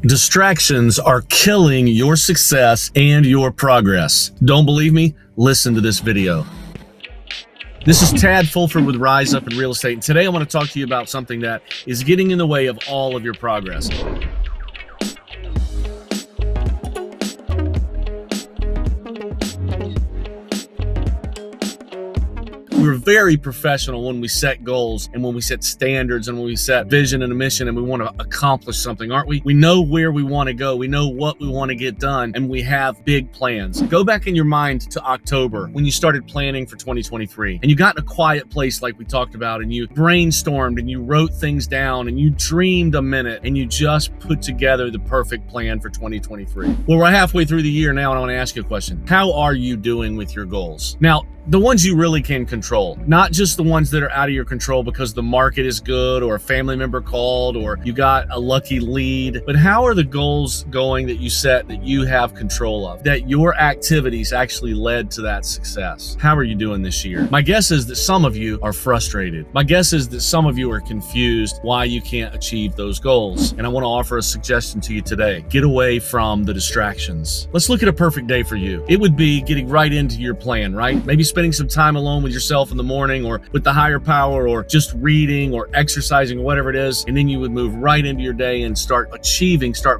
Distractions are killing your success and your progress. Don't believe me? Listen to this video. This is Tad Fulford with Rise Up in Real Estate, and today I want to talk to you about something that is getting in the way of all of your progress. We're very professional when we set goals and when we set standards and when we set vision and a mission and we want to accomplish something, aren't we? We know where we want to go. We know what we want to get done, and we have big plans. Go back in your mind to October when you started planning for 2023 and you got in a quiet place like we talked about, and you brainstormed and you wrote things down and you dreamed a minute and you just put together the perfect plan for 2023. Well, we're halfway through the year now, and I want to ask you a question. How are you doing with your goals? Now, the ones you really can control, not just the ones that are out of your control because the market is good or a family member called or you got a lucky lead, but how are the goals going that you set that you have control of, that your activities actually led to that success? How are you doing this year? My guess is that some of you are frustrated. My guess is that some of you are confused why you can't achieve those goals. And I want to offer a suggestion to you today. Get away from the distractions. Let's look at a perfect day for you. It would be getting right into your plan, right? Maybe spending some time alone with yourself in the morning or with the higher power or just reading or exercising or whatever it is. And then you would move right into your day and start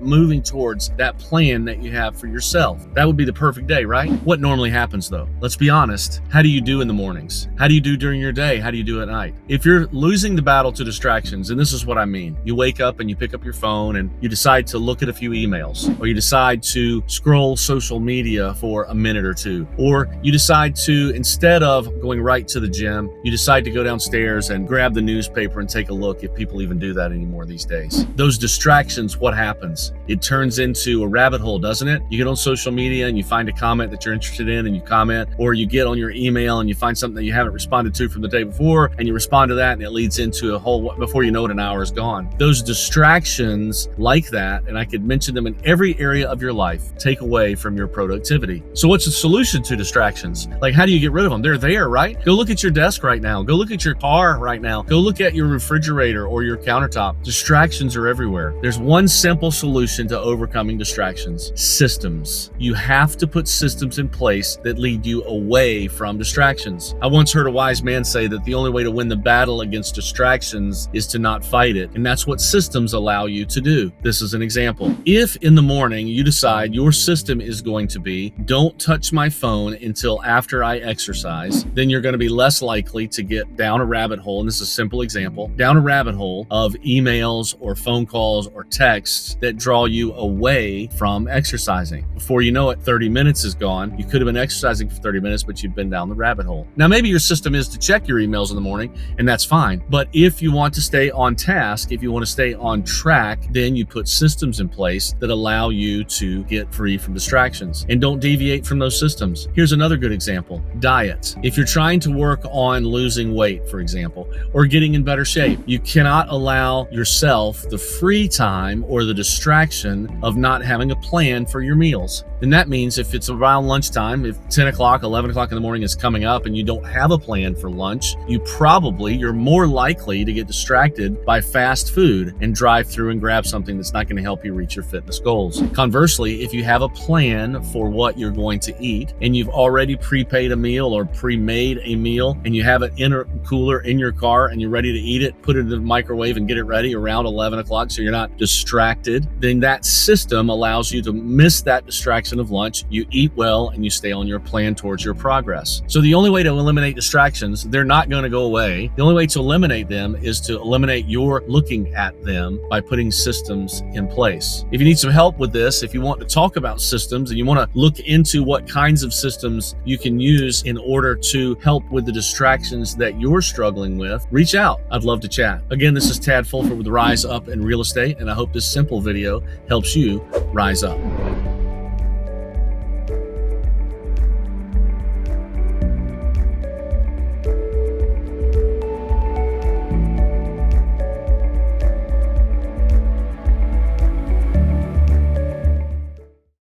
moving towards that plan that you have for yourself. That would be the perfect day, right? What normally happens though? Let's be honest. How do you do in the mornings? How do you do during your day? How do you do at night? If you're losing the battle to distractions, and this is what I mean, you wake up and you pick up your phone and you decide to look at a few emails, or you decide to scroll social media for a minute or two, or you decide to, instead of going right to the gym, you decide to go downstairs and grab the newspaper and take a look, if people even do that anymore these days. Those distractions, what happens? It turns into a rabbit hole, doesn't it? You get on social media and you find a comment that you're interested in and you comment, or you get on your email and you find something that you haven't responded to from the day before and you respond to that, and it leads into a whole, before you know it, an hour is gone. Those distractions like that, and I could mention them in every area of your life, take away from your productivity. So what's the solution to distractions? Like, how do you get rid of them? They're there, right? Go look at your desk right now. Go look at your car right now. Go look at your refrigerator or your countertop. Distractions are everywhere. There's one simple solution to overcoming distractions: systems. You have to put systems in place that lead you away from distractions. I once heard a wise man say that the only way to win the battle against distractions is to not fight it. And that's what systems allow you to do. This is an example. If in the morning you decide your system is going to be, don't touch my phone until after I exercise, then you're going to be less likely to get down a rabbit hole. And this is a simple example, down a rabbit hole of emails or phone calls or texts that draw you away from exercising. Before you know it, 30 minutes is gone. You could have been exercising for 30 minutes, but you've been down the rabbit hole. Now, maybe your system is to check your emails in the morning, and that's fine. But if you want to stay on task, if you want to stay on track, then you put systems in place that allow you to get free from distractions, and don't deviate from those systems. Here's another good example: diet. If you're trying to work on losing weight, for example, or getting in better shape, you cannot allow yourself the free time or the distraction of not having a plan for your meals. And that means if it's around lunchtime, if 10 o'clock, 11 o'clock in the morning is coming up and you don't have a plan for lunch, you're more likely to get distracted by fast food and drive through and grab something that's not going to help you reach your fitness goals. Conversely, if you have a plan for what you're going to eat and you've already prepaid a meal or pre-made a meal and you have it in a cooler in your car and you're ready to eat it, put it in the microwave and get it ready around 11 o'clock so you're not distracted, then that system allows you to miss that distraction of lunch. You eat well and you stay on your plan towards your progress. So the only way to eliminate distractions, they're not going to go away. The only way to eliminate them is to eliminate your looking at them by putting systems in place. If you need some help with this, if you want to talk about systems and you want to look into what kinds of systems you can use in order to help with the distractions that you're struggling with, reach out. I'd love to chat. Again, this is Tad Fulford with Rise Up in Real Estate, and I hope this simple video helps you rise up.